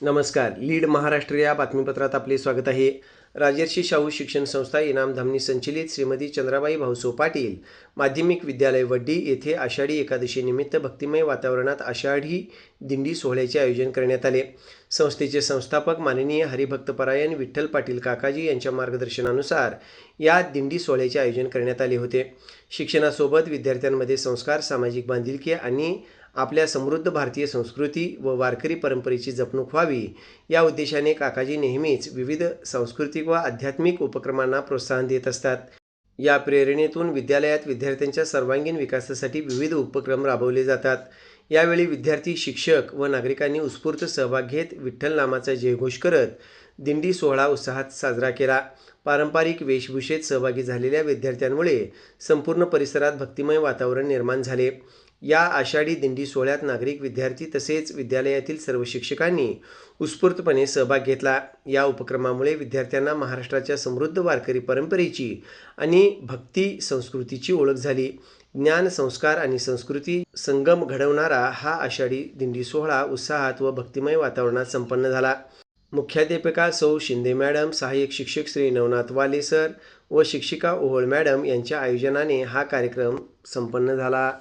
नमस्कार. लीड महाराष्ट्र या बातमीपत्रात आपले स्वागत आहे. राजर्षी शाहू शिक्षण संस्था इनामधामनी संचलित श्रीमती चंद्राबाई भाऊसो पाटील माध्यमिक विद्यालय वड्डी येथे आषाढी एकादशीनिमित्त भक्तिमय वातावरणात आषाढी दिंडी सोहळ्याचे आयोजन करण्यात आले. संस्थेचे संस्थापक माननीय हरिभक्तपरायण विठ्ठल पाटील काकाजी यांच्या मार्गदर्शनानुसार या दिंडी सोहळ्याचे आयोजन करण्यात आले होते. शिक्षणासोबत विद्यार्थ्यांमध्ये संस्कार, सामाजिक बांधिलकी आणि आपल्या समृद्ध भारतीय संस्कृती व वारकरी परंपरेची जपणूक व्हावी या उद्देशाने काकाजी नेहमीच विविध सांस्कृतिक व आध्यात्मिक उपक्रमांना प्रोत्साहन देत असतात. या प्रेरणेतून विद्यालयात विद्यार्थ्यांच्या सर्वांगीण विकासासाठी विविध उपक्रम राबवले जातात. यावेळी विद्यार्थी, शिक्षक व नागरिकांनी उत्स्फूर्त सहभाग घेत विठ्ठल नामाचा जयघोष करत दिंडी सोहळा उत्साहात साजरा केला. पारंपरिक वेशभूषेत सहभागी झालेल्या विद्यार्थ्यांमुळे संपूर्ण परिसरात भक्तिमय वातावरण निर्माण झाले. या आषाढी दिंडी सोहळ्यात नागरिक, विद्यार्थी तसेच विद्यालयातील सर्व शिक्षकांनी उत्स्फूर्तपणे सहभाग घेतला. या उपक्रमामुळे विद्यार्थ्यांना महाराष्ट्राच्या समृद्ध वारकरी परंपरेची आणि भक्ती संस्कृतीची ओळख झाली. ज्ञान, संस्कार आणि संस्कृती संगम घडवणारा हा आषाढी दिंडी सोहळा उत्साहात व भक्तिमय वातावरणात संपन्न झाला. मुख्याध्यापिका सौ शिंदे मॅडम, सहाय्यक शिक्षक श्री नवनाथ वाले सर व शिक्षिका ओहोळ मॅडम यांच्या आयोजनाने हा कार्यक्रम संपन्न झाला.